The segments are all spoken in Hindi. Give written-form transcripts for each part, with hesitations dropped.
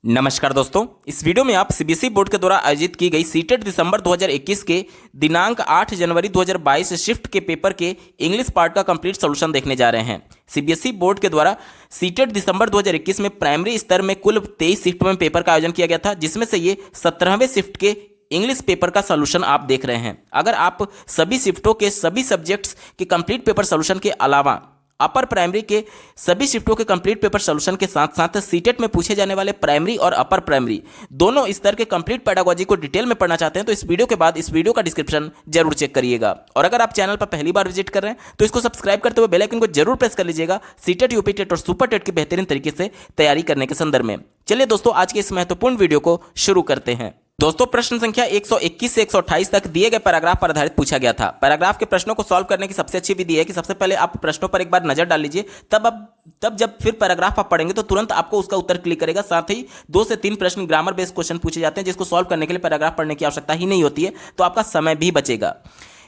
नमस्कार दोस्तों, इस वीडियो में आप सीबीएसई बोर्ड के द्वारा आयोजित की गई सीटेट दिसंबर 2021 के दिनांक 8 जनवरी 2022 शिफ्ट के पेपर के इंग्लिश पार्ट का कंप्लीट सॉल्यूशन देखने जा रहे हैं। सीबीएसई बोर्ड के द्वारा सीटेट दिसंबर 2021 में प्राइमरी स्तर में कुल 23 शिफ्ट में पेपर का आयोजन किया गया था, जिसमें से ये 17वें शिफ्ट के इंग्लिश पेपर का सॉल्यूशन आप देख रहे हैं। अगर आप सभी शिफ्टों के सभी सब्जेक्ट्स के कंप्लीट पेपर सॉल्यूशन के अलावा अपर प्राइमरी के सभी शिफ्टों के कंप्लीट पेपर सॉल्यूशन के साथ साथ सीटेट में पूछे जाने वाले प्राइमरी और अपर प्राइमरी दोनों स्तर के कंप्लीट पेडागोजी को डिटेल में पढ़ना चाहते हैं तो इस वीडियो के बाद इस वीडियो का डिस्क्रिप्शन जरूर चेक करिएगा। और अगर आप चैनल पर पहली बार विजिट कर रहे हैं तो इसको सब्सक्राइब करते हुए बेल आइकन को जरूर प्रेस कर लीजिएगा सीटेट, यूपी टेट और सुपर टेट की बेहतरीन तरीके से तैयारी करने के संदर्भ में। चलिए दोस्तों, आज के इस महत्वपूर्ण वीडियो को शुरू करते हैं। दोस्तों, प्रश्न संख्या 121 से 128 तक दिए गए पैराग्राफ पर आधारित पूछा गया था। पैराग्राफ के प्रश्नों को सॉल्व करने की सबसे अच्छी विधि है कि सबसे पहले आप प्रश्नों पर एक बार नजर डाल लीजिए, तब जब फिर पैराग्राफ आप पढ़ेंगे तो तुरंत आपको उसका उत्तर क्लिक करेगा। साथ ही 2 से 3 प्रश्न ग्रामर बेस्ड क्वेश्चन पूछे जाते हैं जिसको सॉल्व करने के लिए पैराग्राफ पढ़ने की आवश्यकता ही नहीं होती है, तो आपका समय भी बचेगा।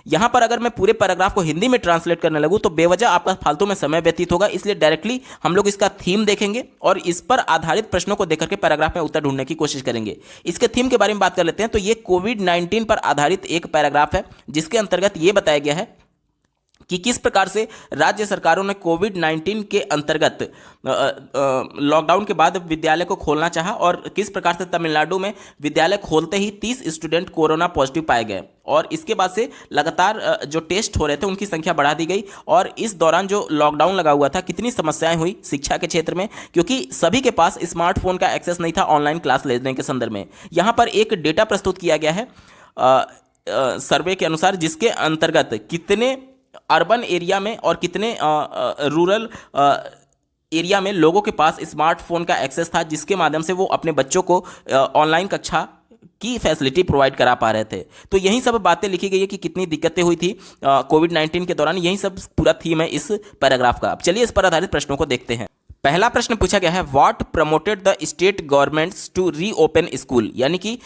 यहां पर अगर मैं पूरे पैराग्राफ को हिंदी में ट्रांसलेट करने लगूं तो बेवजह आपका फालतू में समय व्यतीत होगा, इसलिए डायरेक्टली हम लोग इसका थीम देखेंगे और इस पर आधारित प्रश्नों को देख करके पैराग्राफ में उत्तर ढूंढने की कोशिश करेंगे। इसके थीम के बारे में बात कर लेते हैं तो ये कोविड-19 पर आधारित एक पैराग्राफ है, जिसके अंतर्गत ये बताया गया है कि किस प्रकार से राज्य सरकारों ने कोविड-19 के अंतर्गत लॉकडाउन के बाद विद्यालय को खोलना चाहा और किस प्रकार से तमिलनाडु में विद्यालय खोलते ही 30 स्टूडेंट कोरोना पॉजिटिव पाए गए और इसके बाद से लगातार जो टेस्ट हो रहे थे उनकी संख्या बढ़ा दी गई। और इस दौरान जो लॉकडाउन लगा हुआ था कितनी समस्याएं हुई शिक्षा के क्षेत्र में, क्योंकि सभी के पास स्मार्टफोन का एक्सेस नहीं था ऑनलाइन क्लास लेने के संदर्भ में। यहाँ पर एक डेटा प्रस्तुत किया गया है सर्वे के अनुसार, जिसके अंतर्गत कितने अर्बन एरिया में और कितने रूरल एरिया में लोगों के पास स्मार्टफोन का एक्सेस था, जिसके माध्यम से वो अपने बच्चों को ऑनलाइन कक्षा की फैसिलिटी प्रोवाइड करा पा रहे थे। तो यही सब बातें लिखी गई है कि कितनी दिक्कतें हुई थी कोविड-19 के दौरान। यही सब पूरा थीम है इस पैराग्राफ का। अब चलिए इस पर आधारित प्रश्नों को देखते हैं। पहला प्रश्न पूछा गया है, what promoted the state governments to reopen school, यानी कि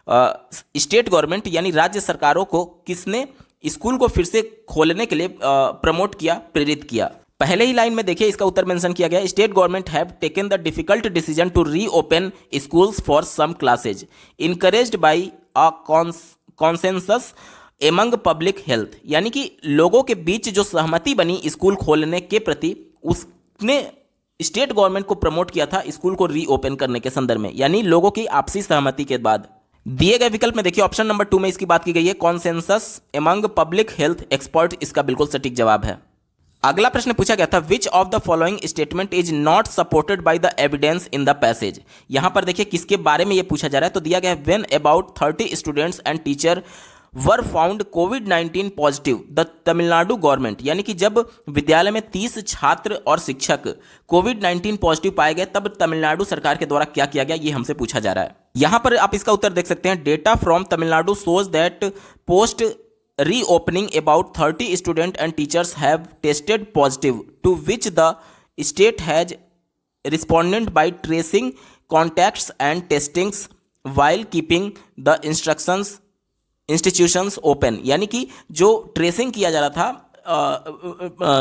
स्टेट गवर्नमेंट यानी राज्य सरकारों को किसने स्कूल को फिर से खोलने के लिए प्रमोट किया, प्रेरित किया। पहले ही लाइन में देखिए इसका उत्तर मेंशन किया गया, state government have taken the difficult decision to reopen schools for some classes encouraged by a consensus among public health, यानी कि लोगों के बीच जो सहमति बनी स्कूल खोलने के प्रति, उसने स्टेट गवर्नमेंट को प्रमोट किया था स्कूल को रीओपन करने के संदर्भ में, यानी लोगों की आपसी सहमति के बाद। दिए गए विकल्प में देखिए ऑप्शन नंबर 2 में इसकी बात की गई है, consensus among public health expert, इसका बिल्कुल सटीक जवाब है। अगला प्रश्न पूछा गया था, which of the following statement is not supported by the evidence in the passage. यहां पर देखिए किसके बारे में यह पूछा जा रहा है, तो दिया गया है, when about 30 students and teacher were found covid positive the Tamil Nadu government, यानी कि जब विद्यालय में 30 छात्र और शिक्षक कोविड-19 पॉजिटिव पाए गए तब तमिलनाडु सरकार के द्वारा क्या किया गया, ये हमसे पूछा जा रहा है। यहां पर आप इसका उत्तर देख सकते हैं, data from Tamil Nadu shows that post reopening about 30 student and teachers have tested positive, to which the state has responded by tracing contacts and testings while keeping the institutions open, यानी कि जो ट्रेसिंग किया जा रहा था,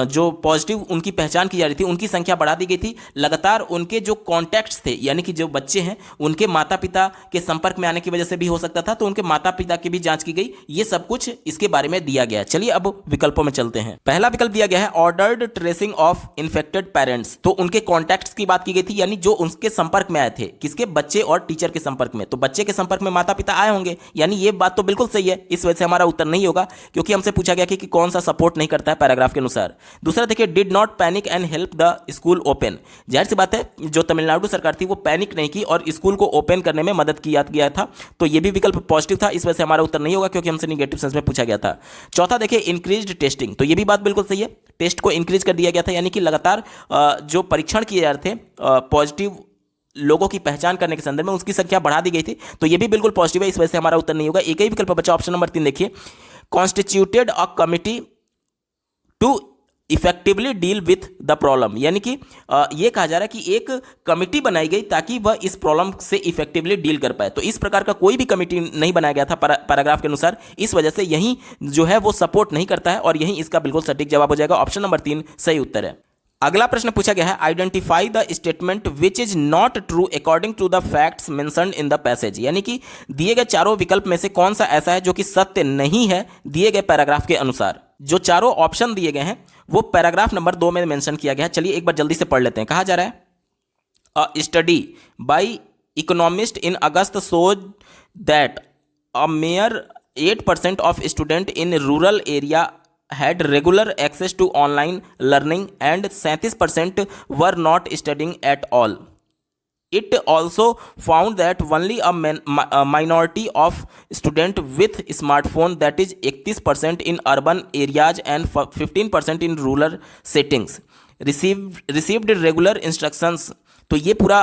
जो पॉजिटिव उनकी पहचान की जा रही थी, उनकी संख्या बढ़ा दी गई थी। लगातार उनके जो कॉन्टैक्ट्स थे, यानी कि जो बच्चे हैं उनके माता पिता के संपर्क में आने की वजह से भी हो सकता था, तो उनके माता पिता की भी जांच की गई। ये सब कुछ इसके बारे में दिया गया है। चलिए अब विकल्पों में चलते हैं। पहला विकल्प दिया गया है, ordered tracing of infected parents, तो उनके कॉन्टैक्ट्स की बात की गई थी, यानी जो उनके संपर्क में आए थे, किसके, बच्चे और टीचर के संपर्क में, तो बच्चे के संपर्क में माता पिता आए होंगे, यानी ये बात तो बिल्कुल सही है। इस वजह से हमारा उत्तर नहीं होगा, क्योंकि हमसे पूछा गया कि कौन सा सपोर्ट नहीं करता है पैराग्राफ के अनुसार। दूसरा देखिए, did not panic and help the school open, जाहिर सी बात है जो तमिलनाडु सरकार थी वो पैनिक नहीं की और स्कूल को ओपन करने में मदद किया गया था, तो ये भी विकल्प पॉजिटिव था। इस वजह से हमारा उत्तर नहीं होगा क्योंकि हमसे निगेटिव सेंस में पूछा गया था। चौथा देखिए, इंक्रीज्ड टेस्टिंग, तो ये भी बात बिल्कुल सही है, टेस्ट को इंक्रीज कर दिया गया था, यानी कि लगातार जो परीक्षण किए जा रहे थे पॉजिटिव लोगों की पहचान करने के संदर्भ में, उसकी संख्या बढ़ा दी गई थी, तो ये भी बिल्कुल पॉजिटिव है। इस वजह से हमारा उत्तर नहीं होगा। एक ही विकल्प बचा ऑप्शन नंबर 3 देखिए, constituted a committee to effectively deal with the problem, यानी कि यह कहा जा रहा है कि एक कमिटी बनाई गई ताकि वह इस प्रॉब्लम से इफेक्टिवली डील कर पाए, तो इस प्रकार का कोई भी कमिटी नहीं बनाया गया था पैराग्राफ के अनुसार। इस वजह से यही जो है वो सपोर्ट नहीं करता है और यही इसका बिल्कुल सटीक जवाब हो जाएगा। ऑप्शन नंबर 3 सही उत्तर है। अगला प्रश्न पूछा गया है, identify the statement which is not true according to the facts mentioned in the passage. यानी कि दिए गए चारों विकल्प में से कौन सा ऐसा है जो कि सत्य नहीं है दिए गए पैराग्राफ के अनुसार। जो चारों ऑप्शन दिए गए हैं वो पैराग्राफ नंबर 2 में मेंशन किया गया है। चलिए एक बार जल्दी से पढ़ लेते हैं। कहा जा रहा है, a study by economist in August shows that a mayor 8% of student in rural area had regular access to online learning and 37% were not studying at all. It also found that only a minority of students with smartphone, that is 31% in urban areas and 15% in rural settings, received regular instructions। तो ये पूरा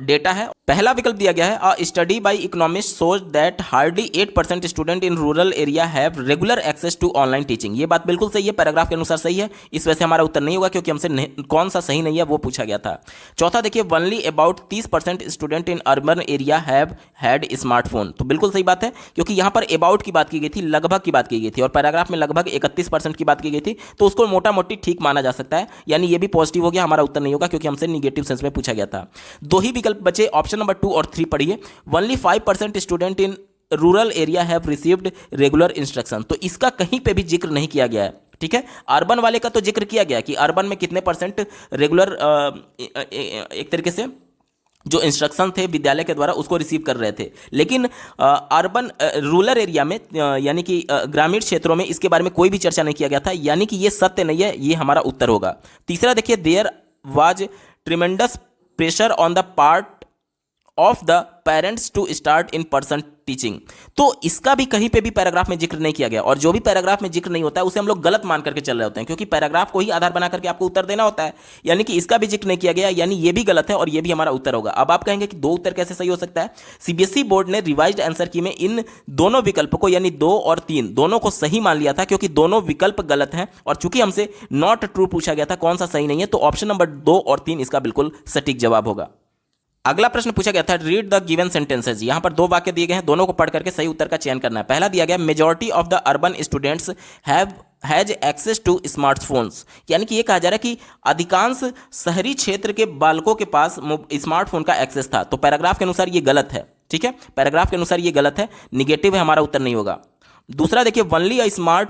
डेटा है। पहला विकल्प दिया गया है, a study by economist shows that hardly 8% student in rural area have regular access to online teaching. ये बात बिल्कुल सही है, पैराग्राफ के अनुसार सही है। इस वजह से हमारा उत्तर नहीं होगा क्योंकि हमसे कौन सा सही नहीं है वो पूछा गया था। चौथा देखिए, only about 30% student in urban area have had smartphone. तो बिल्कुल सही बात है क्योंकि यहाँ पर अबाउट की बात की गई थी, लगभग की बात की गई थी, और पैराग्राफ में लगभग 31% की बात की गई थी, तो उसको मोटा मोटी ठीक माना जा सकता है। यानी ये भी पॉजिटिव हो गया, हमारा उत्तर नहीं होगा क्योंकि हमसे निगेटिव सेंस में पूछा गया था। दो ही विकल्प बचे, ऑप्शन नंबर 2 और 3 पढ़िए। Only 5% student in rural area have received regular instruction. तो इसका कहीं पे भी जिक्र नहीं किया गया है, ठीक है। अर्बन वाले का तो जिक्र किया गया कि अर्बन में कितने परसेंट रेगुलर एक तरीके से जो इंस्ट्रक्शन थे विद्यालय के द्वारा उसको रिसीव कर रहे थे, लेकिन अर्बन रूरल एरिया में यानी कि ग्रामीण क्षेत्रों में इसके बारे में कोई भी चर्चा नहीं किया गया था। यानी कि ये सत्य नहीं है, ये हमारा उत्तर होगा। तीसरा देखिए, there was tremendous pressure on the part of the parents to start in person teaching. तो इसका भी कहीं पे भी पैराग्राफ में जिक्र नहीं किया गया, और जो भी पैराग्राफ में जिक्र नहीं होता है उसे हम लोग गलत मान करके चल रहे होते हैं क्योंकि पैराग्राफ को ही आधार बना करके आपको उत्तर देना होता है। यानी कि इसका भी जिक्र नहीं किया गया, यानी ये भी गलत है और ये भी हमारा उत्तर होगा। अब आप कहेंगे कि दो उत्तर कैसे सही हो सकता है। सीबीएसई बोर्ड ने रिवाइज्ड आंसर की में इन दोनों विकल्प को यानी 2 और 3 दोनों को सही मान लिया था क्योंकि दोनों विकल्प गलत हैं, और चूंकि हमसे नॉट ट्रू पूछा गया था कौन सा सही नहीं है, तो ऑप्शन नंबर 2 और 3 इसका बिल्कुल सटीक जवाब होगा। अगला प्रश्न पूछा गया था, रीड द गिवन सेंटेंसेज। यहां पर 2 वाक्य दिए गए हैं, दोनों को पढ़ करके सही उत्तर का चयन करना है। पहला दिया गया, majority of the urban students has access to smartphones. यानी कि ये कहा जा रहा है कि अधिकांश शहरी क्षेत्र के बालकों के पास स्मार्टफोन का एक्सेस था। तो पैराग्राफ के अनुसार ये गलत है, ठीक है, पैराग्राफ के अनुसार ये गलत है, निगेटिव है, हमारा उत्तर नहीं होगा। दूसरा देखिए, only a smart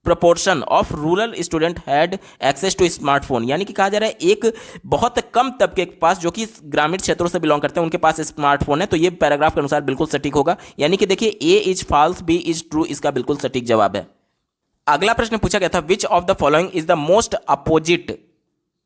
proportion of rural student had access to smartphone. यानी कि कहा जा रहा है एक बहुत कम तबके के पास जो कि ग्रामीण क्षेत्रों से बिलोंग करते हैं उनके पास स्मार्टफोन है। तो ये पैराग्राफ के अनुसार बिल्कुल सटीक होगा। यानी कि देखिए, A is false, B is true, इसका बिल्कुल सटीक जवाब है। अगला प्रश्न पूछा गया था, which of the following is the most opposite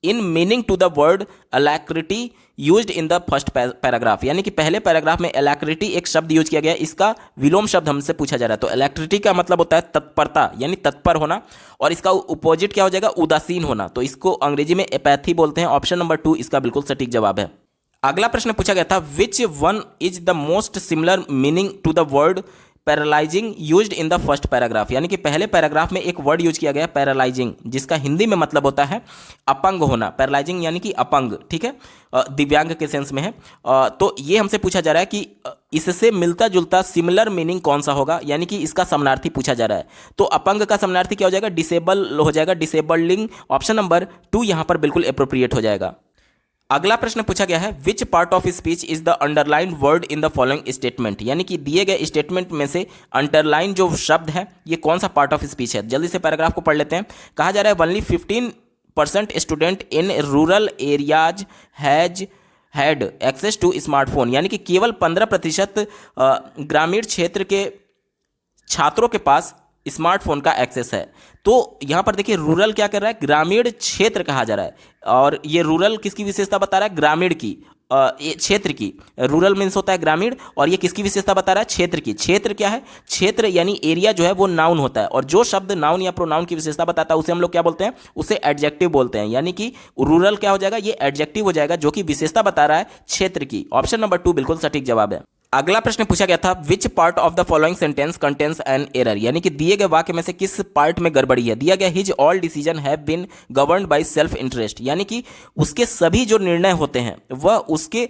in meaning to the word alacrity used in the first paragraph. यानी कि पहले पैराग्राफ में अलैक्रिटी एक शब्द यूज किया गया, इसका विलोम शब्द हमसे पूछा जा रहा है। तो अलैक्रिटी का मतलब होता है तत्परता यानी तत्पर होना, और इसका अपोजिट क्या हो जाएगा, उदासीन होना। तो इसको अंग्रेजी में एपैथी बोलते हैं। ऑप्शन नंबर 2 इसका बिल्कुल सटीक जवाब है। अगला प्रश्न पूछा गया था, which one is the most similar meaning to the word paralysing used in the first paragraph. यानी कि पहले पैराग्राफ में एक वर्ड यूज किया गया पैरालाइजिंग, जिसका हिंदी में मतलब होता है अपंग होना। पैरालाइजिंग यानी कि अपंग, ठीक है, दिव्यांग के सेंस में है। तो ये हमसे पूछा जा रहा है कि इससे मिलता जुलता सिमिलर मीनिंग कौन सा होगा, यानी कि इसका समानार्थी पूछा जा रहा है। तो अपंग का समानार्थी क्या हो जाएगा, डिसेबल हो जाएगा, डिसेबलिंग। ऑप्शन नंबर 2 यहां पर बिल्कुल एप्रोप्रिएट हो जाएगा। अगला प्रश्न पूछा गया है, which part of speech is the underline word in the following statement. यानी कि दिए गए स्टेटमेंट में से अंडरलाइन जो शब्द है ये कौन सा पार्ट ऑफ स्पीच है। जल्दी से पैराग्राफ को पढ़ लेते हैं। कहा जा रहा है, only 15% student in rural areas had access to smartphone. यानी कि केवल 15% ग्रामीण क्षेत्र के छात्रों के पास स्मार्टफोन का एक्सेस है। तो यहां पर देखिए, रूरल क्या कर रहा है, ग्रामीण क्षेत्र कहा जा रहा है, और ये रूरल किसकी विशेषता बता रहा है, ग्रामीण की, क्षेत्र की। रूरल मीन्स होता है ग्रामीण, और ये किसकी विशेषता बता रहा है, क्षेत्र की। क्षेत्र क्या है, क्षेत्र यानी एरिया जो है वो नाउन होता है, और जो शब्द नाउन या प्रोनाउन की विशेषता बताता है उसे हम लोग क्या बोलते हैं, उसे एडजेक्टिव बोलते हैं। यानी कि रूरल क्या हो जाएगा, ये एडजेक्टिव हो जाएगा जो कि विशेषता बता रहा है क्षेत्र की। ऑप्शन नंबर 2 बिल्कुल सटीक जवाब है। अगला प्रश्न पूछा गया था, which part of the following sentence contains an error. यानी कि दिए गए वाक्य में से किस पार्ट में गड़बड़ी है। दिया गया, his all decision have been governed by self interest. यानी कि उसके सभी जो निर्णय होते हैं वह उसके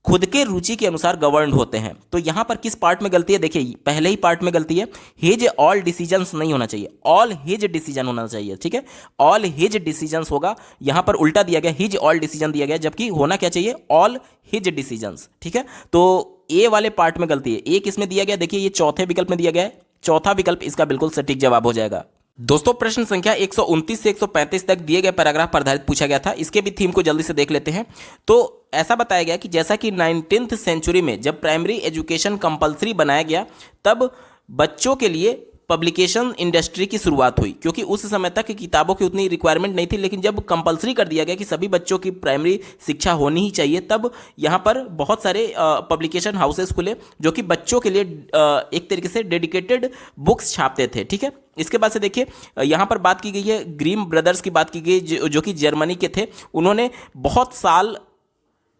खुद के रुचि के अनुसार गवर्न होते हैं। तो यहां पर किस पार्ट में गलती है, देखिए पहले ही पार्ट में गलती है, हिज ऑल डिसीजंस नहीं होना चाहिए, ऑल हिज डिसीजन होना चाहिए। ठीक है, ऑल हिज डिसीजंस होगा, यहां पर उल्टा दिया गया, हिज ऑल डिसीजन दिया गया, जबकि होना क्या चाहिए, ऑल हिज डिसीजंस। ठीक है, तो ए वाले पार्ट में गलती है। ए किस में दिया गया, देखिए ये चौथे विकल्प में दिया गया है, चौथा विकल्प इसका बिल्कुल सटीक जवाब हो जाएगा। दोस्तों प्रश्न संख्या 129 से 135 तक दिए गए पैराग्राफ पर आधारित पूछा गया था, इसके भी थीम को जल्दी से देख लेते हैं। तो ऐसा बताया गया कि जैसा कि 19th सेंचुरी में जब प्राइमरी एजुकेशन कंपलसरी बनाया गया, तब बच्चों के लिए पब्लिकेशन इंडस्ट्री की शुरुआत हुई, क्योंकि उस समय तक किताबों की उतनी रिक्वायरमेंट नहीं थी। लेकिन जब कंपलसरी कर दिया गया कि सभी बच्चों की प्राइमरी शिक्षा होनी ही चाहिए, तब यहाँ पर बहुत सारे पब्लिकेशन हाउसेस खुले जो कि बच्चों के लिए एक तरीके से डेडिकेटेड बुक्स छापते थे। ठीक है, इसके बाद से देखिए यहाँ पर बात की गई है ग्रीम ब्रदर्स की बात की गई, जो कि जर्मनी के थे। उन्होंने बहुत साल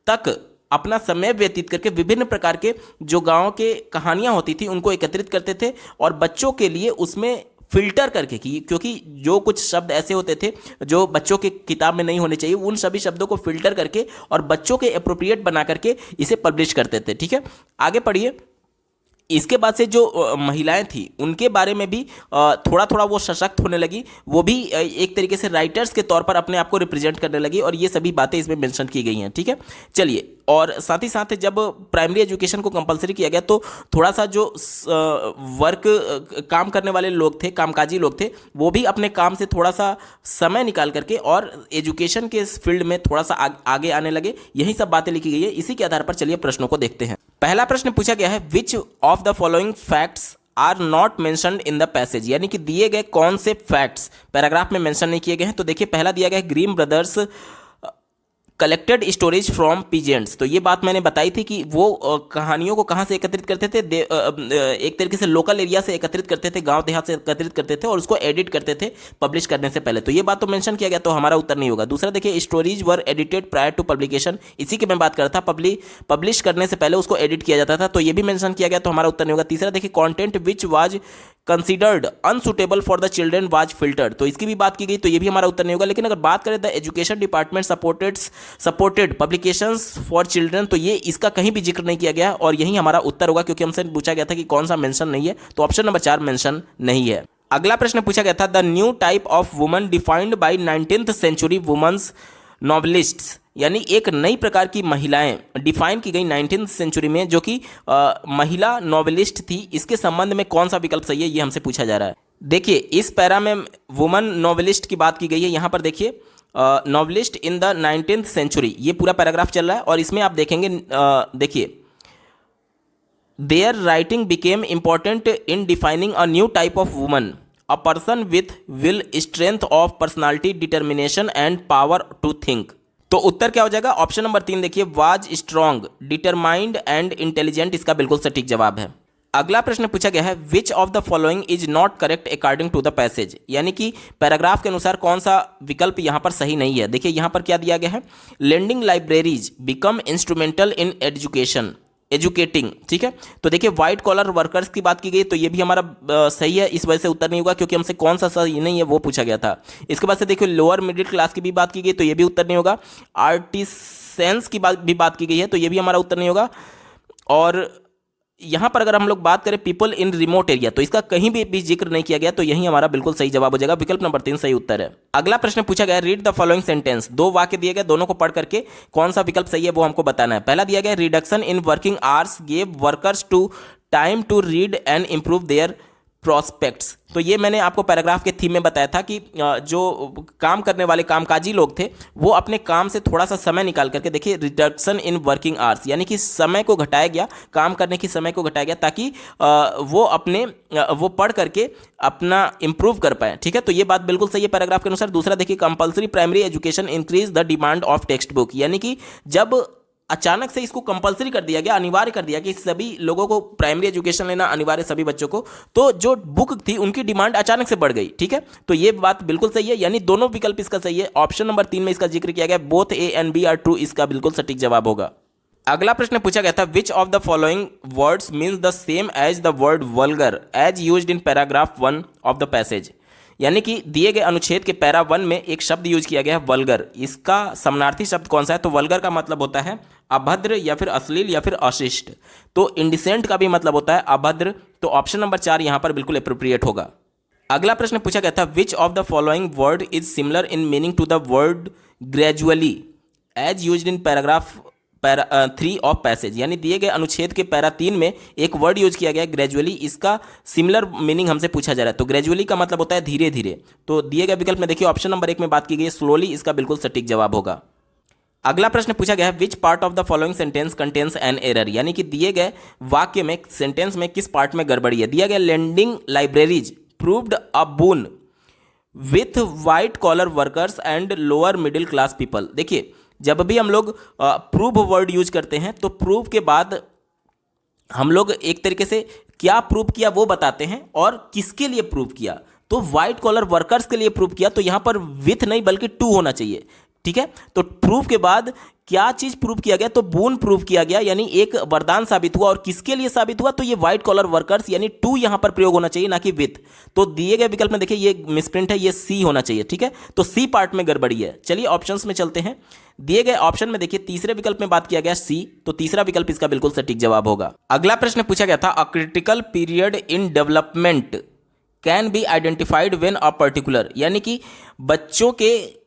तक अपना समय व्यतीत करके विभिन्न प्रकार के जो गांव के कहानियां होती थी उनको एकत्रित करते थे और बच्चों के लिए उसमें फिल्टर करके क्योंकि जो कुछ शब्द ऐसे होते थे जो बच्चों के किताब में नहीं होने चाहिए, उन सभी शब्दों को फिल्टर करके और बच्चों के अप्रोप्रिएट बना करके इसे पब्लिश करते थे। ठीक है, आगे पढ़िए। इसके बाद से जो महिलाएं थी उनके बारे में भी थोड़ा थोड़ा वो सशक्त होने लगी, वो भी एक तरीके से राइटर्स के तौर पर अपने आप को रिप्रेजेंट करने लगी, और ये सभी बातें इसमें मेंशन की गई हैं। ठीक है, चलिए, और साथ ही साथ जब प्राइमरी एजुकेशन को कंपलसरी किया गया तो थोड़ा सा जो वर्क काम करने वाले लोग थे, कामकाजी लोग थे, वो भी अपने काम से थोड़ा सा समय निकाल करके और एजुकेशन के फील्ड में थोड़ा सा आगे आने लगे। यही सब बातें लिखी गई है। इसी के आधार पर चलिए प्रश्नों को देखते हैं। पहला प्रश्न पूछा गया है, which of the following facts are not mentioned in the passage, यानी कि दिए गए कौन से फैक्ट्स पैराग्राफ में मेंशन नहीं किए गए हैं। तो देखिए पहला दिया गया है Grimm brothers collected storage from peasants. तो ये बात मैंने बताई थी कि वो कहानियों को कहाँ से एकत्रित करते थे, एक तरीके से लोकल एरिया से एकत्रित करते थे, गांव देहात से एकत्रित करते थे और उसको एडिट करते थे पब्लिश करने से पहले। तो ये बात तो मेंशन किया गया, तो हमारा उत्तर नहीं होगा। दूसरा देखिए, stories were edited prior to publication, इसी की मैं बात कर रहा था, पब्लिश करने से पहले उसको एडिट किया जाता था, तो ये भी मेंशन किया गया, तो हमारा उत्तर नहीं होगा। तीसरा देखिए, content which was considered unsuitable for the children was filtered, तो इसकी भी बात की गई, तो ये भी हमारा उत्तर नहीं होगा। लेकिन अगर बात करें the education department supported publications for children, तो ये इसका कहीं भी जिक्र नहीं किया गया और यही हमारा उत्तर होगा, क्योंकि हमसे पूछा गया था कि कौन सा मेंशन नहीं है, तो ऑप्शन नंबर 4 मेंशन नहीं है। अगला प्रश्न पूछा गया था, the new type of woman defined by 19th century women's novelists, यानी एक नई प्रकार की महिलाएं डिफाइन की गई 19th सेंचुरी में, जो कि महिला नॉवेलिस्ट थी। इसके संबंध में कौन सा विकल्प सही है, ये हमसे पूछा जा रहा है। देखिए इस पैरा में वुमन नॉवेलिस्ट की बात की गई है। यहाँ पर देखिए novelist in the 19th century, ये पूरा पैराग्राफ चल रहा है और इसमें आप देखेंगे, देखिए their writing became important in defining a new type of woman, a person with will, strength of personality, determination and power to think. तो उत्तर क्या हो जाएगा, ऑप्शन नंबर 3 देखिए, was strong, determined and intelligent, इसका बिल्कुल सटीक जवाब है। अगला प्रश्न पूछा गया है, which of the following is not correct according to the passage, यानी कि पैराग्राफ के अनुसार कौन सा विकल्प यहाँ पर सही नहीं है। देखिए यहाँ पर क्या दिया गया है, lending libraries become instrumental in educating. ठीक है, तो देखिए व्हाइट कॉलर वर्कर्स की बात की गई, तो ये भी हमारा सही है, इस वजह से उत्तर नहीं होगा, क्योंकि हमसे कौन सा सही नहीं है वो पूछा गया था। इसके बाद से देखिए लोअर मिडिल क्लास की भी बात की गई, तो ये भी उत्तर नहीं होगा। आर्टिसेंस की बात की गई है, तो ये भी हमारा उत्तर नहीं होगा। और यहाँ पर अगर हम लोग बात करें पीपल इन रिमोट एरिया, तो इसका कहीं भी जिक्र नहीं किया गया, तो यही हमारा बिल्कुल सही जवाब हो जाएगा, विकल्प नंबर 3 सही उत्तर है। अगला प्रश्न पूछा गया, रीड द फॉलोइंग सेंटेंस, 2 वाक्य दिए गए, दोनों को पढ़ करके कौन सा विकल्प सही है वो हमको बताना है। पहला दिया गया, reduction in working hours gave workers to time to read and improve their prospects. तो ये मैंने आपको पैराग्राफ के थीम में बताया था कि जो काम करने वाले कामकाजी लोग थे वो अपने काम से थोड़ा सा समय निकाल करके, देखिए रिडक्शन इन वर्किंग आवर्स, यानी कि समय को घटाया गया, काम करने की समय को घटाया गया, ताकि वो पढ़ करके अपना इंप्रूव कर पाए। ठीक है, तो ये बात बिल्कुल सही है पैराग्राफ के अनुसार। दूसरा देखिए, compulsory primary education increase the demand of text book, यानी कि जब अचानक से इसको कंपलसरी कर दिया गया, अनिवार्य कर दिया कि सभी लोगों को प्राइमरी एजुकेशन लेना अनिवार्य, सभी बच्चों को, तो जो बुक थी उनकी डिमांड अचानक से बढ़ गई। ठीक है, तो ये बात बिल्कुल सही है, यानी दोनों विकल्प इसका सही है। ऑप्शन नंबर 3 में इसका जिक्र किया गया, both A and B are true, इसका बिल्कुल सटीक जवाब होगा। अगला प्रश्न पूछा गया था, which of the following words means the same as the word vulgar as used in paragraph 1 of the passage, यानी कि दिए गए अनुच्छेद के पैरा 1 में एक शब्द यूज किया गया है वल्गर। इसका समानार्थी शब्द कौन सा है? तो वल्गर का मतलब होता है अभद्र या फिर अश्लील या फिर अशिष्ट। तो इंडिसेंट का भी मतलब होता है अभद्र। तो ऑप्शन नंबर 4 यहां पर बिल्कुल अप्रोप्रिएट होगा। अगला प्रश्न पूछा गया था which of the following word is similar in meaning to the word gradually as used in paragraph 3 of passage. यानी दिए गए अनुच्छेद के पैरा 3 में एक वर्ड यूज किया गया है ग्रेजुअली, इसका सिमिलर मीनिंग हमसे पूछा जा रहा है। तो ग्रेजुअली का मतलब होता है धीरे धीरे। तो दिए गए विकल्प में देखिए ऑप्शन नंबर 1 में बात की गई है स्लोली, इसका बिल्कुल सटीक जवाब होगा। अगला प्रश्न पूछा गया है which part of the following sentence contains an error. यानी कि दिए गए वाक्य में सेंटेंस में किस पार्ट में गड़बड़ी है। दिया गया lending libraries proved a boon with white collar workers and lower middle class people. देखिए जब भी हम लोग प्रूव वर्ड यूज करते हैं तो प्रूव के बाद हम लोग एक तरीके से क्या प्रूव किया वो बताते हैं और किसके लिए प्रूव किया। तो वाइट कॉलर वर्कर्स के लिए प्रूव किया, तो यहां पर विथ नहीं बल्कि टू होना चाहिए। ठीक है, तो प्रूफ के बाद क्या चीज प्रूव किया गया? तो बून प्रूव किया गया, यानी एक वरदान साबित हुआ। और किसके लिए साबित हुआ? तो ये व्हाइट कॉलर वर्कर्स, यानी टू यहां पर प्रयोग होना चाहिए ना कि विथ। तो दिए गए विकल्प में देखिए ये मिसप्रिंट है, ये सी होना चाहिए। ठीक है, तो सी पार्ट में गड़बड़ी है। चलिए ऑप्शंस में चलते हैं। दिए गए ऑप्शन में देखिए तीसरे विकल्प में बात किया गया सी, तो तीसरा विकल्प इसका बिल्कुल सटीक जवाब होगा। अगला प्रश्न पूछा गया था a critical period in development can be identified when a particular. यानी कि बच्चों के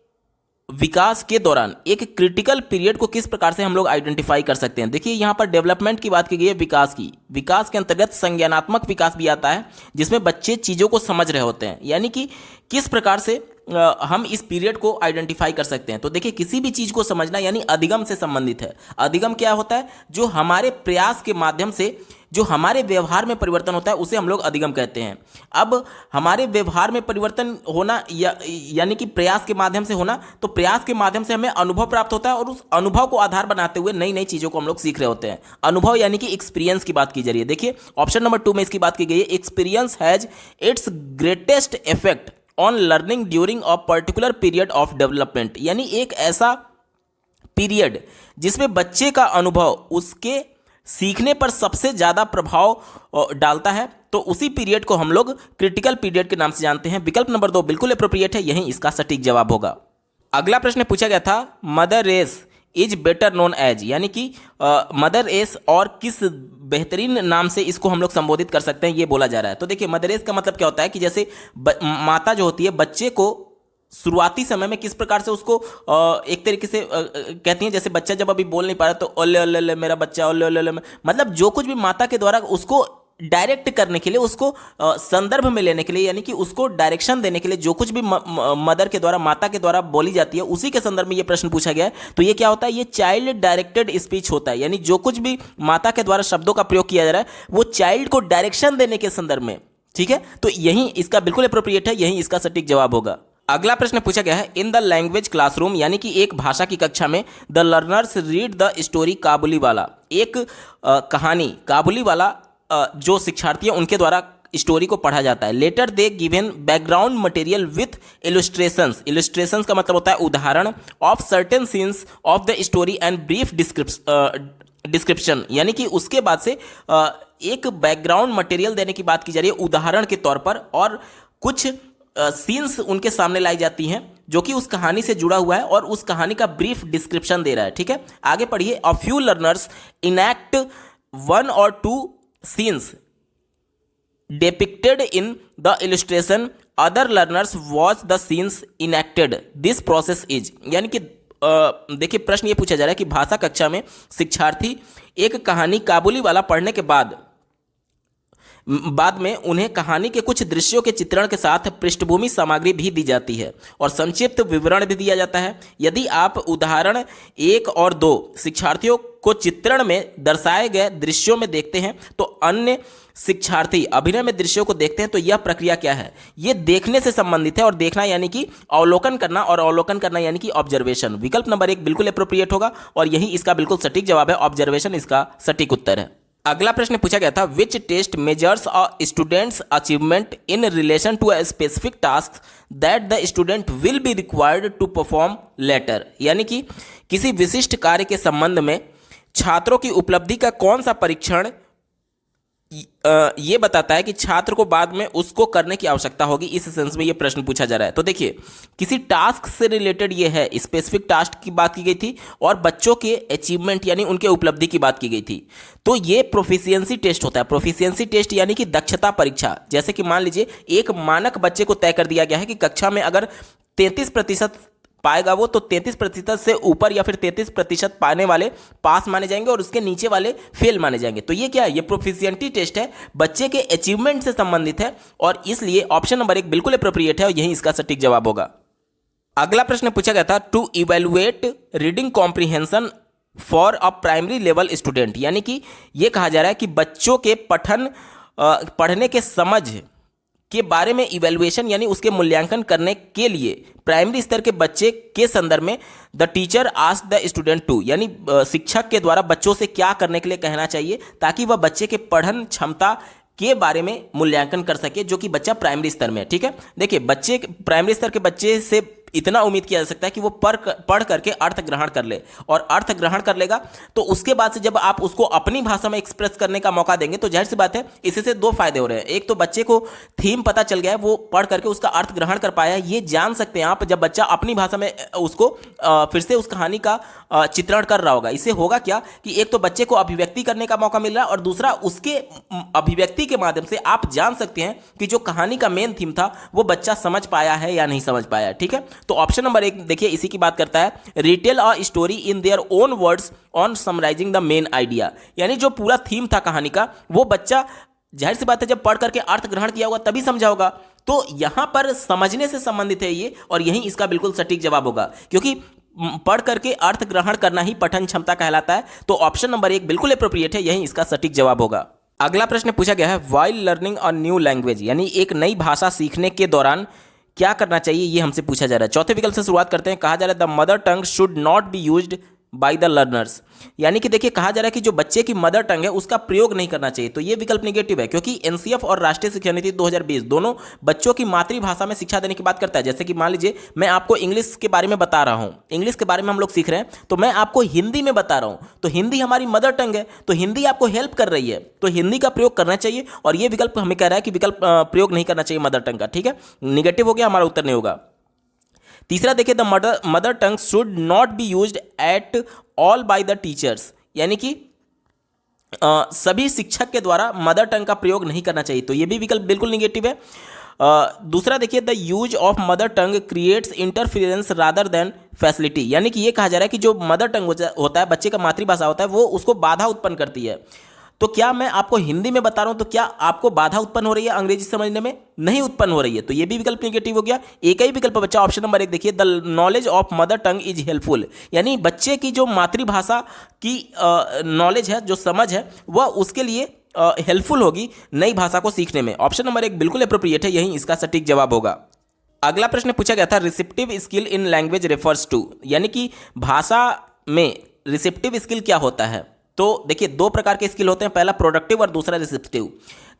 विकास के दौरान एक क्रिटिकल पीरियड को किस प्रकार से हम लोग आइडेंटिफाई कर सकते हैं। देखिए यहाँ पर डेवलपमेंट की बात की गई है, विकास की। विकास के अंतर्गत संज्ञानात्मक विकास भी आता है जिसमें बच्चे चीज़ों को समझ रहे होते हैं। यानी कि किस प्रकार से हम इस पीरियड को आइडेंटिफाई कर सकते हैं। तो देखिए किसी भी चीज़ को समझना यानी अधिगम से संबंधित है। अधिगम क्या होता है? जो हमारे प्रयास के माध्यम से जो हमारे व्यवहार में परिवर्तन होता है उसे हम लोग अधिगम कहते हैं। अब हमारे व्यवहार में परिवर्तन होना यानी कि प्रयास के माध्यम से होना, तो प्रयास के माध्यम से हमें अनुभव प्राप्त होता है और उस अनुभव को आधार बनाते हुए नई नई चीज़ों को हम लोग सीख रहे होते हैं। अनुभव यानी कि एक्सपीरियंस की बात की जा रही है। देखिए ऑप्शन नंबर 2 में इसकी बात की गई है experience has its greatest effect on learning during a particular period of development. यानी एक ऐसा पीरियड जिसमें बच्चे का अनुभव उसके सीखने पर सबसे ज़्यादा प्रभाव डालता है, तो उसी पीरियड को हम लोग क्रिटिकल पीरियड के नाम से जानते हैं। विकल्प नंबर 2 बिल्कुल अप्रोप्रिएट है, यही इसका सटीक जवाब होगा। अगला प्रश्न पूछा गया था mother race is better known as. यानी कि मदर रेस और किस बेहतरीन नाम से इसको हम लोग संबोधित कर सकते हैं ये बोला जा रहा है। तो देखिए मदर रेस का मतलब क्या होता है कि जैसे माता जो होती है बच्चे को शुरुआती समय में किस प्रकार से उसको एक तरीके से कहती हैं। जैसे बच्चा जब अभी बोल नहीं पा रहा तो ओले ओले ओले मेरा बच्चा ओले ओले ओले, मतलब जो कुछ भी माता के द्वारा उसको डायरेक्ट करने के लिए, उसको संदर्भ में लेने के लिए, यानी कि उसको डायरेक्शन देने के लिए जो कुछ भी मदर के द्वारा, माता के द्वारा बोली जाती है उसी के संदर्भ में ये प्रश्न पूछा गया है। तो ये क्या होता है? ये चाइल्ड डायरेक्टेड स्पीच होता है। यानी जो कुछ भी माता के द्वारा शब्दों का प्रयोग किया जा रहा है वो चाइल्ड को डायरेक्शन देने के संदर्भ में। ठीक है, तो यही इसका बिल्कुल अप्रोप्रिएट है, यही इसका सटीक जवाब होगा। अगला प्रश्न पूछा गया है इन द लैंग्वेज क्लासरूम, यानी कि एक भाषा की कक्षा में the learners read the story Kabuliwala. एक कहानी काबुली वाला जो शिक्षार्थी है उनके द्वारा स्टोरी को पढ़ा जाता है। Later they given background material with illustrations. Illustrations का मतलब होता है उदाहरण of certain scenes of the story and brief description. यानी कि उसके बाद से एक बैकग्राउंड मटेरियल देने की बात की जा रही है उदाहरण के तौर पर, और कुछ सीन्स उनके सामने लाई जाती हैं जो कि उस कहानी से जुड़ा हुआ है और उस कहानी का ब्रीफ डिस्क्रिप्शन दे रहा है। ठीक है, आगे पढ़िए। A few learners enact 1 or 2 scenes depicted in the illustration, other learners watch the scenes enacted. This process is, यानी कि देखिए प्रश्न ये पूछा जा रहा है कि भाषा कक्षा में शिक्षार्थी एक कहानी काबुली वाला पढ़ने के बाद में उन्हें कहानी के कुछ दृश्यों के चित्रण के साथ पृष्ठभूमि सामग्री भी दी जाती है और संक्षिप्त विवरण भी दिया जाता है। यदि आप उदाहरण 1 और 2 शिक्षार्थियों को चित्रण में दर्शाए गए दृश्यों में देखते हैं तो अन्य शिक्षार्थी अभिनय में दृश्यों को देखते हैं, तो यह प्रक्रिया क्या है? ये देखने से संबंधित है, और देखना यानी कि अवलोकन करना, और अवलोकन करना यानी कि ऑब्जर्वेशन। विकल्प नंबर 1 बिल्कुल अप्रोप्रिएट होगा और यही इसका बिल्कुल सटीक जवाब है। ऑब्जर्वेशन इसका सटीक उत्तर है। अगला प्रश्न पूछा गया था which test measures a student's achievement in relation to a specific task that the student will be required to perform later. यानी कि किसी विशिष्ट कार्य के संबंध में छात्रों की उपलब्धि का कौन सा परीक्षण ये बताता है कि छात्र को बाद में उसको करने की आवश्यकता होगी, इस सेंस में ये प्रश्न पूछा जा रहा है। तो देखिए, किसी टास्क से रिलेटेड ये है, स्पेसिफिक टास्क की बात की गई थी और बच्चों के अचीवमेंट यानी उनके उपलब्धि की बात की गई थी। तो ये प्रोफिशिएंसी टेस्ट होता है। प्रोफिशिएंसी टेस्ट यानी कि दक्षता परीक्षा। जैसे कि मान लीजिए एक मानक बच्चे को तय कर दिया गया है कि कक्षा में अगर 33% पाएगा वो, तो 33% से ऊपर या फिर 33% पाने वाले पास माने जाएंगे और उसके नीचे वाले फेल माने जाएंगे। तो ये क्या है? ये प्रोफिशिएंसी टेस्ट है, बच्चे के अचीवमेंट से संबंधित है और इसलिए ऑप्शन नंबर 1 बिल्कुल अप्रोप्रिएट है और यही इसका सटीक जवाब होगा। अगला प्रश्न पूछा गया था, to evaluate reading comprehension for a primary level student, यानी कि ये कहा जा रहा है कि बच्चों के पढ़ने के समझ के बारे में इवैल्यूएशन यानी उसके मूल्यांकन करने के लिए प्राइमरी स्तर के बच्चे के संदर्भ में the teacher ask the student to, यानी शिक्षक के द्वारा बच्चों से क्या करने के लिए कहना चाहिए ताकि वह बच्चे के पठन क्षमता के बारे में मूल्यांकन कर सके, जो कि बच्चा प्राइमरी स्तर में है। ठीक है, देखिए बच्चे प्राइमरी स्तर के बच्चे से इतना उम्मीद किया जा सकता है कि वो पढ़ करके अर्थ ग्रहण कर ले, और अर्थ ग्रहण कर लेगा तो उसके बाद से जब आप उसको अपनी भाषा में एक्सप्रेस करने का मौका देंगे तो जाहिर सी बात है इससे दो फायदे हो रहे हैं। एक तो बच्चे को थीम पता चल गया है, वो पढ़ करके उसका अर्थ ग्रहण कर पाया है। ये जान सकते हैं आप जब बच्चा अपनी भाषा में उसको फिर से उस कहानी का चित्रण कर रहा होगा। इससे होगा क्या कि एक तो बच्चे को अभिव्यक्ति करने का मौका मिल रहा है और दूसरा उसके अभिव्यक्ति के माध्यम से आप जान सकते हैं कि जो कहानी का मेन थीम था वो बच्चा समझ पाया है या नहीं समझ पाया है। ठीक है, तो ऑप्शन नंबर 1 देखिए इसी की बात करता है, retell a story in their own words on summarising the main idea, यानी जो पूरा थीम था कहानी का वो बच्चा जाहिर सी बात है जब पढ़ करके अर्थ ग्रहण किया होगा तभी समझा होगा। तो यहां पर समझने से संबंधित है ये, और यही इसका बिल्कुल सटीक जवाब होगा क्योंकि पढ़ करके अर्थ ग्रहण करना ही पठन क्षमता कहलाता है। तो ऑप्शन नंबर 1 बिल्कुल एप्रोप्रिएट है, यही इसका सटीक जवाब होगा। अगला प्रश्न पूछा गया है, while learning a new language, यानी एक नई भाषा सीखने के दौरान क्या करना चाहिए, ये हमसे पूछा जा रहा है। चौथे विकल्प से शुरुआत करते हैं। कहा जा रहा है the mother tongue should not be used by the learners, यानी कि देखिए कहा जा रहा है कि जो बच्चे की मदर टंग है उसका प्रयोग नहीं करना चाहिए। तो ये विकल्प नेगेटिव है क्योंकि एनसीएफ और राष्ट्रीय शिक्षा नीति 2020 दोनों बच्चों की मातृभाषा में शिक्षा देने की बात करता है। जैसे कि मान लीजिए मैं आपको इंग्लिश के बारे में बता रहा हूँ, इंग्लिश के बारे में हम लोग सीख रहे हैं, तो मैं आपको हिंदी में बता रहा हूँ, तो हिंदी हमारी मदर टंग है, तो हिंदी आपको हेल्प कर रही है, तो हिंदी का प्रयोग करना चाहिए। और ये विकल्प हमें कह रहा है कि विकल्प प्रयोग नहीं करना चाहिए मदर टंग का। ठीक है, निगेटिव हो गया, हमारा उत्तर नहीं होगा। तीसरा देखिए, the mother tongue should not be used at all by the teachers, यानी कि सभी शिक्षक के द्वारा मदर टंग का प्रयोग नहीं करना चाहिए। तो ये भी विकल्प बिल्कुल निगेटिव है। दूसरा देखिए, the use of mother tongue creates interference rather than facility, यानी कि ये कहा जा रहा है कि जो मदर टंग होता है, बच्चे का मातृभाषा होता है, वो उसको बाधा उत्पन्न करती है। तो क्या मैं आपको हिंदी में बता रहा हूं तो क्या आपको बाधा उत्पन्न हो रही है अंग्रेजी समझने में? नहीं उत्पन्न हो रही है, तो ये भी विकल्प नेगेटिव हो गया। एक ही विकल्प बच्चा ऑप्शन नंबर 1 देखिए, the knowledge of mother tongue is helpful, यानी बच्चे की जो मातृभाषा की नॉलेज है, जो समझ है, वह उसके लिए हेल्पफुल होगी नई भाषा को सीखने में। ऑप्शन नंबर 1 बिल्कुल एप्रोप्रिएट है, यही इसका सटीक जवाब होगा। अगला प्रश्न पूछा गया था, receptive skill in language refers to, यानी कि भाषा में रिसेप्टिव स्किल क्या होता है। तो देखिए दो प्रकार के स्किल होते हैं, पहला प्रोडक्टिव और दूसरा रिसेप्टिव।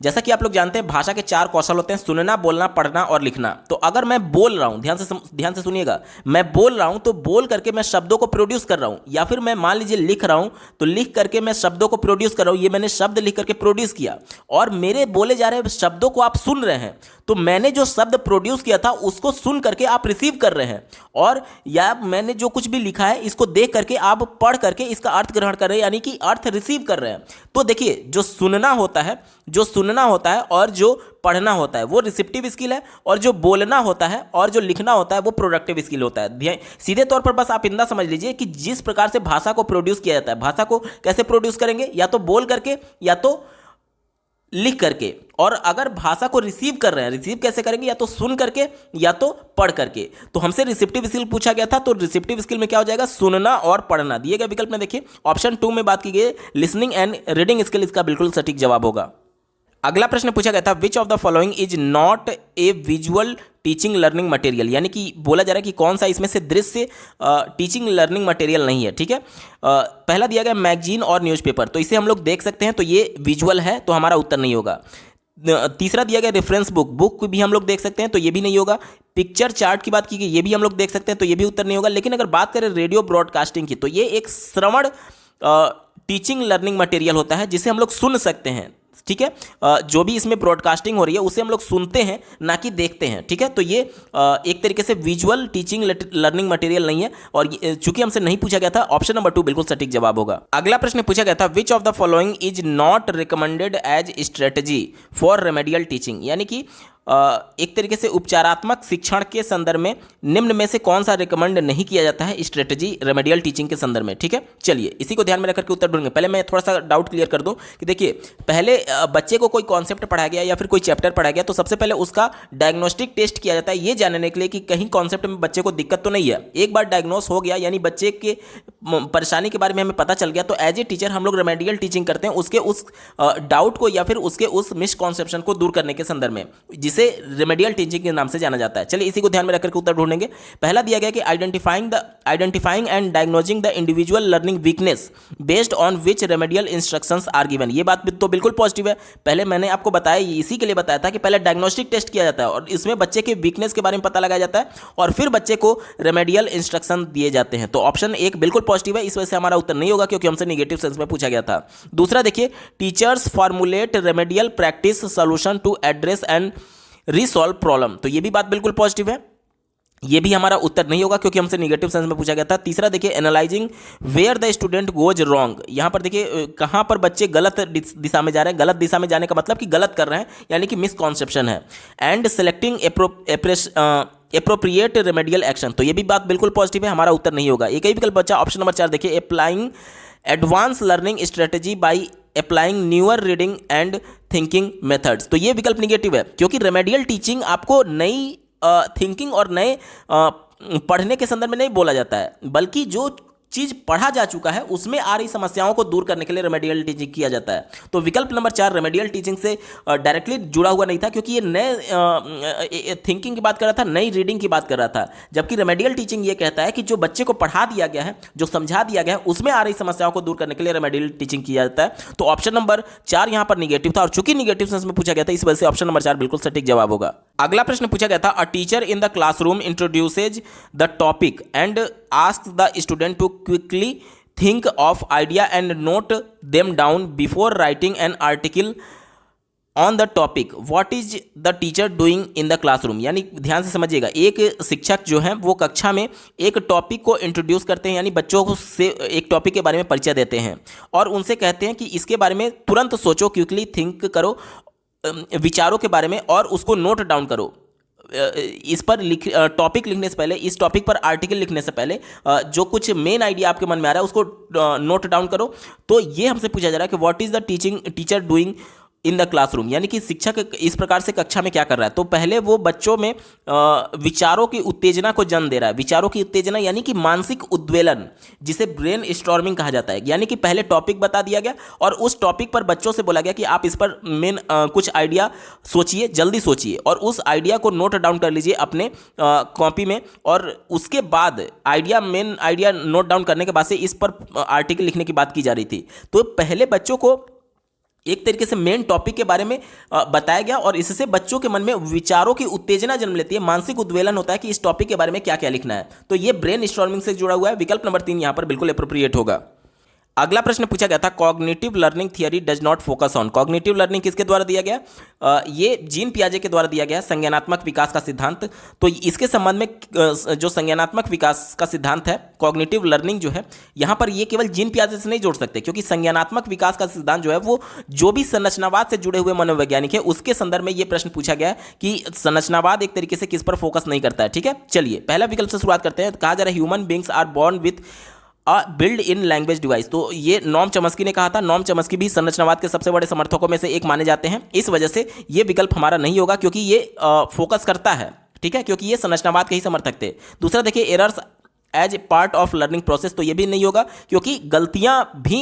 जैसा कि आप लोग जानते हैं भाषा के 4 कौशल होते हैं, सुनना, बोलना, पढ़ना और लिखना। तो अगर मैं बोल रहा हूं, ध्यान से सुनिएगा, मैं बोल रहा हूं तो बोल करके मैं शब्दों को प्रोड्यूस कर रहा हूं, या फिर मैं मान लीजिए लिख रहा हूं तो लिख करके मैं शब्दों को प्रोड्यूस कर रहा हूं। ये मैंने शब्द लिख करके प्रोड्यूस किया और मेरे बोले जा रहे शब्दों को आप सुन रहे हैं, तो मैंने जो शब्द प्रोड्यूस किया था उसको सुन करके आप रिसीव कर रहे हैं, और या मैंने जो कुछ भी लिखा है इसको देख करके आप पढ़ करके इसका अर्थ ग्रहण कर रहे हैं, यानी कि अर्थ रिसीव कर रहे हैं। तो देखिए जो सुनना होता है और जो पढ़ना होता है वो रिसेप्टिव स्किल है, और जो बोलना होता है और जो लिखना होता है वो प्रोडक्टिव स्किल होता है। सीधे तौर पर बस आप इतना समझ लीजिए कि जिस प्रकार से भाषा को प्रोड्यूस किया जाता है, भाषा को कैसे प्रोड्यूस करेंगे, या तो बोल करके या तो लिख करके, और अगर भाषा को रिसीव कर रहे हैं, रिसीव कैसे करेंगे, या तो सुन करके या तो पढ़ करके। तो हमसे रिसेप्टिव स्किल पूछा गया था, तो रिसेप्टिव स्किल में क्या हो जाएगा, सुनना और पढ़ना। दिए गए विकल्प में देखिए ऑप्शन 2 में बात की गई लिसनिंग एंड रीडिंग स्किल, इसका बिल्कुल सटीक जवाब होगा। अगला प्रश्न पूछा गया था, which of the following is not a visual teaching learning material, यानी कि बोला जा रहा है कि कौन सा इसमें से दृश्य टीचिंग लर्निंग मटेरियल नहीं है। ठीक है, पहला दिया गया मैगजीन और न्यूज़पेपर, तो इसे हम लोग देख सकते हैं, तो ये विजुअल है, तो हमारा उत्तर नहीं होगा। तीसरा दिया गया रेफरेंस बुक भी हम लोग देख सकते हैं, तो ये भी नहीं होगा। पिक्चर चार्ट की बात की गई, ये भी हम लोग देख सकते हैं, तो ये भी उत्तर नहीं होगा। लेकिन अगर बात करें रेडियो ब्रॉडकास्टिंग की, तो ये एक श्रवण टीचिंग लर्निंग मटेरियल होता है जिसे हम लोग सुन सकते हैं। ठीक है, जो भी इसमें ब्रॉडकास्टिंग हो रही है उसे हम लोग सुनते हैं ना कि देखते हैं। ठीक है, तो ये एक तरीके से विजुअल टीचिंग लर्निंग मटेरियल नहीं है, और चूंकि हमसे नहीं पूछा गया था, ऑप्शन नंबर 2 बिल्कुल सटीक जवाब होगा। अगला प्रश्न पूछा गया था, which of the following is not recommended as strategy for remedial teaching, यानी कि एक तरीके से उपचारात्मक शिक्षण के संदर्भ में निम्न में से कौन सा रिकमेंड नहीं किया जाता है स्ट्रेटजी रेमेडियल टीचिंग के संदर्भ में। ठीक है, चलिए इसी को ध्यान में रखकर के उत्तर ढूंढेंगे। पहले मैं थोड़ा सा डाउट क्लियर कर दूं कि देखिए, पहले बच्चे को कोई कॉन्सेप्ट पढ़ाया गया या फिर कोई चैप्टर पढ़ाया गया तो सबसे पहले उसका डायग्नोस्टिक टेस्ट किया जाता है, ये जानने के लिए कि कहीं कॉन्सेप्ट में बच्चे को दिक्कत तो नहीं है। एक बार डायग्नोस हो गया, यानी बच्चे के परेशानी के बारे में हमें पता चल गया, तो एज ए टीचर हम लोग रेमेडियल टीचिंग करते हैं उसके उस डाउट को या फिर उसके उस मिसकॉन्सेप्शन को दूर करने के संदर्भ में, जिसे रेमेडियल टीचिंग के नाम से जाना जाता है। चलिए इसी को ध्यान में रखकर के उत्तर ढूंढेंगे। पहला दिया गया कि identifying and diagnosing the individual learning weakness based on which remedial instructions are given. ये बात तो बिल्कुल पॉजिटिव है। पहले मैंने आपको बताया, इसी के लिए बताया था कि पहले डायग्नोस्टिक टेस्ट किया जाता है और इसमें बच्चे के वीकनेस के बारे में पता लगाया जाता है और फिर बच्चे को रेमेडियल इंस्ट्रक्शन दिए जाते हैं। तो ऑप्शन 1 बिल्कुल पॉजिटिव है, इस वजह से हमारा उत्तर नहीं होगा क्योंकि हमसे नेगेटिव सेंस में पूछा गया था। दूसरा देखिए, teachers formulate remedial practice solution to address and resolve problem. तो ये भी बात बिल्कुल पॉजिटिव है, ये भी हमारा उत्तर नहीं होगा क्योंकि हमसे नेगेटिव सेंस में पूछा गया था। तीसरा देखिए, analysing where the student goes wrong. यहाँ पर देखिए कहाँ पर बच्चे गलत दिशा में जा रहे हैं। गलत दिशा में जाने का मतलब कि गलत कर रहे हैं, यानी कि मिसकॉन्सेप्शन है। And selecting appropriate remedial action. तो ये भी बात बिल्कुल पॉजिटिव है, हमारा उत्तर नहीं होगा। एक ही विकल्प बचा, ऑप्शन नंबर 4 देखिए, applying advance learning strategy by applying newer reading and thinking methods. तो ये विकल्प निगेटिव है क्योंकि रेमेडियल टीचिंग आपको नई थिंकिंग और नए पढ़ने के संदर्भ में नहीं बोला जाता है, बल्कि जो चीज पढ़ा जा चुका है उसमें आ रही समस्याओं को दूर करने के लिए रेमेडियल टीचिंग किया जाता है। तो विकल्प नंबर 4 रेमेडियल टीचिंग से डायरेक्टली जुड़ा हुआ नहीं था क्योंकि ये नए थिंकिंग की बात कर रहा था, नई रीडिंग की बात कर रहा था, जबकि रेमेडियल टीचिंग ये कहता है कि जो बच्चे को पढ़ा दिया गया है, जो समझा दिया गया है, उसमें आ रही समस्याओं को दूर करने के लिए रेमेडियल टीचिंग किया जाता है। तो ऑप्शन नंबर 4 यहाँ पर निगेटिव था और चूंकि निगेटिव सेंस में पूछा गया था, इस वजह से ऑप्शन नंबर 4 बिल्कुल सटीक जवाब होगा। अगला प्रश्न पूछा गया था, a teacher in the classroom introduces the topic and ask the student to quickly think of idea and note them down before writing an article on the topic. What is the teacher doing in the classroom? यानी ध्यान से समझिएगा, एक शिक्षक जो है वो कक्षा में एक टॉपिक को इंट्रोड्यूस करते हैं, यानी बच्चों को से एक टॉपिक के बारे में परिचय देते हैं और उनसे कहते हैं कि इसके बारे में तुरंत सोचो, क्विकली थिंक करो विचारों के बारे में और उसको नोट डाउन करो। इस पर टॉपिक लिखने से पहले, इस टॉपिक पर आर्टिकल लिखने से पहले जो कुछ मेन आइडिया आपके मन में आ रहा है उसको नोट डाउन करो। तो ये हमसे पूछा जा रहा है कि what is the teacher doing in the classroom, यानी कि शिक्षक इस प्रकार से कक्षा में क्या कर रहा है। तो पहले वो बच्चों में विचारों की उत्तेजना को जन्म दे रहा है। विचारों की उत्तेजना यानी कि मानसिक उद्वेलन, जिसे ब्रेन स्टॉर्मिंग कहा जाता है। यानी कि पहले टॉपिक बता दिया गया और उस टॉपिक पर बच्चों से बोला गया कि आप इस पर मेन कुछ आइडिया सोचिए, जल्दी सोचिए और उस आइडिया को नोट डाउन कर लीजिए अपने कॉपी में, और उसके बाद मेन आइडिया नोट डाउन करने के बाद से इस पर आर्टिकल लिखने की बात की जा रही थी। तो पहले बच्चों को एक तरीके से मेन टॉपिक के बारे में बताया गया और इससे बच्चों के मन में विचारों की उत्तेजना जन्म लेती है, मानसिक उद्वेलन होता है कि इस टॉपिक के बारे में क्या क्या लिखना है। तो ये ब्रेन स्टॉर्मिंग से जुड़ा हुआ है। विकल्प नंबर 3 यहां पर बिल्कुल एप्रोप्रिएट होगा। अगला प्रश्न पूछा गया था, cognitive learning theory does not focus on. Cognitive learning किसके द्वारा दिया गया? ये जीन पियाजे के द्वारा दिया गया संज्ञानात्मक विकास का सिद्धांत। तो इसके संबंध में जो संज्ञानात्मक विकास का सिद्धांत है, कॉग्निटिव लर्निंग जो है, यहाँ पर ये केवल जीन पियाजे से नहीं जोड़ सकते क्योंकि संज्ञानात्मक विकास का सिद्धांत जो है वो जो भी संरचनावाद से जुड़े हुए मनोवैज्ञानिक है उसके संदर्भ में ये प्रश्न पूछा गया है कि संरचनावाद एक तरीके से किस पर फोकस नहीं करता है। ठीक है, चलिए पहला विकल्प से शुरुआत करते हैं। कहा जा रहा है human beings are born with build in language device. तो ये नॉम चॉम्स्की ने कहा था। नॉम चॉम्स्की भी संरचनावाद के सबसे बड़े समर्थकों में से एक माने जाते हैं। इस वजह से ये विकल्प हमारा नहीं होगा क्योंकि ये फोकस करता है, ठीक है, क्योंकि ये संरचनावाद के ही समर्थक थे। दूसरा देखिए, errors as a part of learning process. तो ये भी नहीं होगा क्योंकि गलतियां भी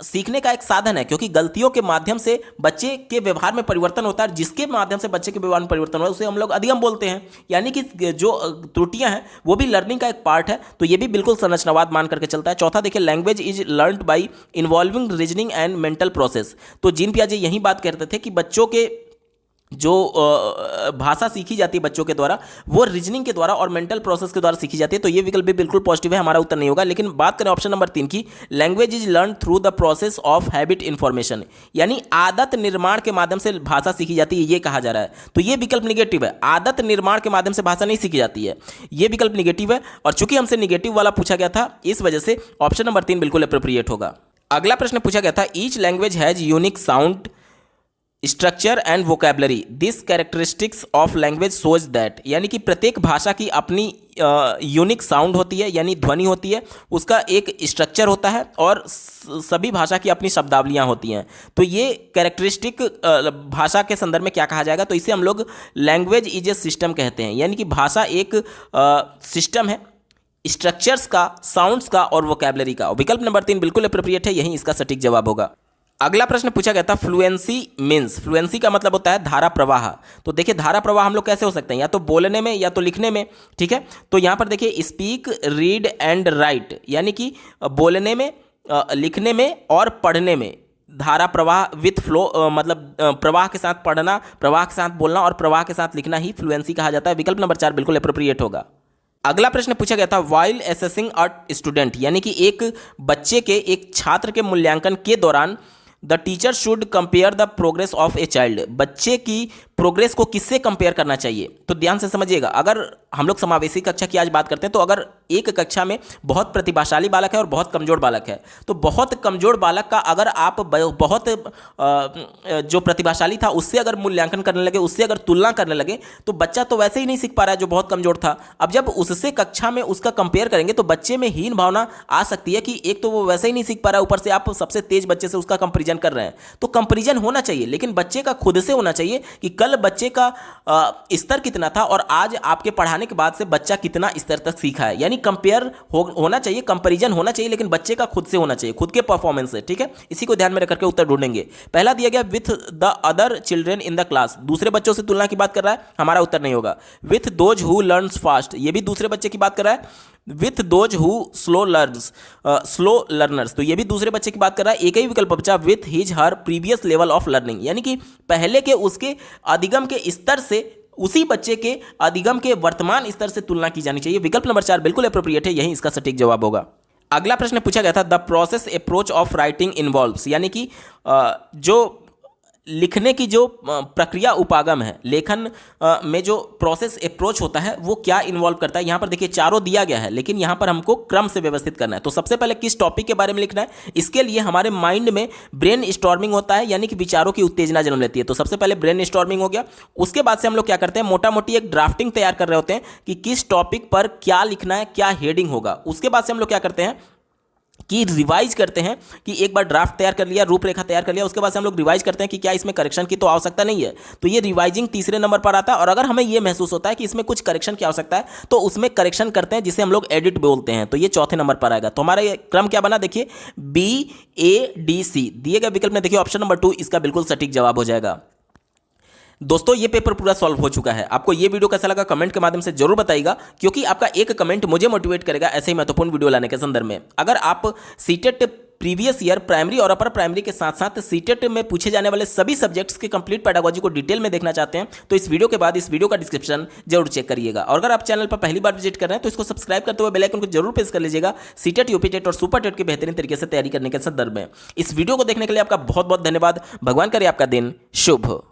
सीखने का एक साधन है, क्योंकि गलतियों के माध्यम से बच्चे के व्यवहार में परिवर्तन होता है। जिसके माध्यम से बच्चे के व्यवहार में परिवर्तन होता है उसे हम लोग अधिगम बोलते हैं, यानी कि जो त्रुटियां हैं वो भी लर्निंग का एक पार्ट है। तो ये भी बिल्कुल संरचनावाद मान करके चलता है। चौथा देखिए, language is learned by involving reasoning and mental process. तो जीन पियाजे यही बात करते थे कि बच्चों के जो भाषा सीखी जाती है बच्चों के द्वारा वो रीजनिंग के द्वारा और मेंटल प्रोसेस के द्वारा सीखी जाती है। तो ये विकल्प भी बिल्कुल पॉजिटिव है, हमारा उत्तर नहीं होगा। लेकिन बात करें ऑप्शन नंबर 3 की, language is learn through the process of habit information, यानी आदत निर्माण के माध्यम से भाषा सीखी जाती है, ये कहा जा रहा है। तो ये विकल्प निगेटिव है, आदत निर्माण के माध्यम से भाषा नहीं सीखी जाती है, ये विकल्प निगेटिव है। और चूंकि हमसे निगेटिव वाला पूछा गया था, इस वजह से ऑप्शन नंबर 3 बिल्कुल अप्रोप्रिएट होगा। अगला प्रश्न पूछा गया था, each language has unique sound structure and vocabulary, this characteristics of language shows that, यानी कि प्रत्येक भाषा की अपनी यूनिक साउंड होती है, यानी ध्वनि होती है, उसका एक स्ट्रक्चर होता है और सभी भाषा की अपनी शब्दावलियाँ होती हैं। तो ये कैरेक्टरिस्टिक भाषा के संदर्भ में क्या कहा जाएगा, तो इसे हम लोग लैंग्वेज इज ए सिस्टम कहते हैं, यानी कि भाषा एक सिस्टम है स्ट्रक्चर्स का, साउंड्स का और वोकेबलरी का। विकल्प नंबर 3 बिल्कुल अप्रोप्रिएट है, यही इसका सटीक जवाब होगा। अगला प्रश्न पूछा गया था, फ्लुएंसी मीन्स, फ्लुएंसी का मतलब होता है धारा प्रवाह। तो देखिए धारा प्रवाह हम लोग कैसे हो सकते हैं, या तो बोलने में या तो लिखने में, ठीक है। तो यहाँ पर देखिए स्पीक, रीड एंड राइट, यानी कि बोलने में, लिखने में और पढ़ने में धारा प्रवाह विथ फ्लो, मतलब प्रवाह के साथ पढ़ना, प्रवाह के साथ बोलना और प्रवाह के साथ लिखना ही फ्लुएंसी कहा जाता है। विकल्प नंबर 4 बिल्कुल अप्रोप्रिएट होगा। अगला प्रश्न पूछा गया था, वाइल एसेसिंग अ स्टूडेंट, यानी कि एक बच्चे के, एक छात्र के मूल्यांकन के दौरान the teacher should compare the progress of a child, बच्चे की प्रोग्रेस को किससे कंपेयर करना चाहिए। तो ध्यान से समझिएगा, अगर हम लोग समावेशी कक्षा की आज बात करते हैं, तो अगर एक कक्षा में बहुत प्रतिभाशाली बालक है और बहुत कमजोर बालक है, तो बहुत कमजोर बालक का अगर आप बहुत जो प्रतिभाशाली था उससे अगर मूल्यांकन करने लगे, उससे अगर तुलना करने लगे, तो बच्चा तो वैसे ही नहीं सीख पा रहा है जो बहुत कमजोर था। अब जब उससे कक्षा में उसका कंपेयर करेंगे तो बच्चे में हीन भावना आ सकती है कि एक तो वो वैसे ही नहीं सीख पा रहा है, ऊपर से आप सबसे तेज बच्चे से उसका कंपेरिजन कर रहे हैं। तो कंपेरिजन होना चाहिए, लेकिन बच्चे का खुद से होना चाहिए कि कल बच्चे का स्तर कितना था और आज आपके पढ़ाने के बाद से बच्चा कितना स्तर तक सीखा है, यानी कंपेयर होना चाहिए, कंपैरिजन होना चाहिए, लेकिन बच्चे का खुद से होना चाहिए, खुद के परफॉर्मेंस से, ठीक है। इसी को ध्यान में रख करके उत्तर ढूंढेंगे। पहला दिया गया with the other children in the class, दूसरे बच्चों से तुलना की बात कर रहा है, हमारा उत्तर नहीं होगा। With those who learns fast, ये भी दूसरे बच्चे की बात कर रहा है। With those who slow learners, तो ये भी दूसरे बच्चे की बात कर रहा है। एक ही विकल्प बचा, with his her previous level of learning, यानी कि पहले के उसके अधिगम के स्तर से उसी बच्चे के अधिगम के वर्तमान स्तर से तुलना की जानी चाहिए। विकल्प नंबर 4 बिल्कुल अप्रोप्रिएट है, यही इसका सटीक जवाब होगा। अगला प्रश्न पूछा गया था, the process approach of writing involves, यानी कि जो लिखने की जो प्रक्रिया उपागम है, लेखन में जो प्रोसेस अप्रोच होता है वो क्या इन्वॉल्व करता है। यहाँ पर देखिए चारों दिया गया है, लेकिन यहाँ पर हमको क्रम से व्यवस्थित करना है। तो सबसे पहले किस टॉपिक के बारे में लिखना है, इसके लिए हमारे माइंड में ब्रेन स्टॉर्मिंग होता है, यानी कि विचारों की उत्तेजना जन्म लेती है। तो सबसे पहले ब्रेन स्टॉर्मिंग हो गया। उसके बाद से हम लोग क्या करते हैं, मोटा मोटी एक ड्राफ्टिंग तैयार कर रहे होते हैं कि किस टॉपिक पर क्या लिखना है, क्या हेडिंग होगा। उसके बाद से हम लोग क्या करते हैं कि रिवाइज करते हैं, कि एक बार ड्राफ्ट तैयार कर लिया, रूपरेखा तैयार कर लिया, उसके बाद से हम लोग रिवाइज करते हैं कि क्या इसमें करेक्शन की तो आवश्यकता नहीं है। तो ये रिवाइजिंग तीसरे नंबर पर आता है। और अगर हमें ये महसूस होता है कि इसमें कुछ करेक्शन की आवश्यकता है तो उसमें करेक्शन करते हैं, जिसे हम लोग एडिट बोलते हैं। तो ये चौथे नंबर पर आएगा। तो हमारा ये क्रम क्या बना, देखिए BADC दिए गए विकल्प में देखिए ऑप्शन नंबर 2 इसका बिल्कुल सटीक जवाब हो जाएगा। दोस्तों ये पेपर पूरा सॉल्व हो चुका है। आपको ये वीडियो कैसा लगा कमेंट के माध्यम से जरूर बताइएगा, क्योंकि आपका एक कमेंट मुझे मोटिवेट करेगा ऐसे ही महत्वपूर्ण वीडियो लाने के संदर्भ में। अगर आप सीटेट प्रीवियस ईयर प्राइमरी और अपर प्राइमरी के साथ साथ सीटेट में पूछे जाने वाले सभी सब्जेक्ट्स के कंप्लीट पेडागोजी को डिटेल में देखना चाहते हैं, तो इस वीडियो के बाद इस वीडियो का डिस्क्रिप्शन जरूर चेक करिएगा। और अगर आप चैनल पर पहली बार विजिट कर रहे हैं तो इसको सब्सक्राइब करते हुए बेल आइकन को जरूर प्रेस कर लीजिएगा, सीटेट, यूपी टेट और सुपर टेट के बेहतरीन तरीके से तैयारी करने के संदर्भ में। इस वीडियो को देखने के लिए आपका बहुत बहुत धन्यवाद। भगवान करे आपका दिन शुभ हो।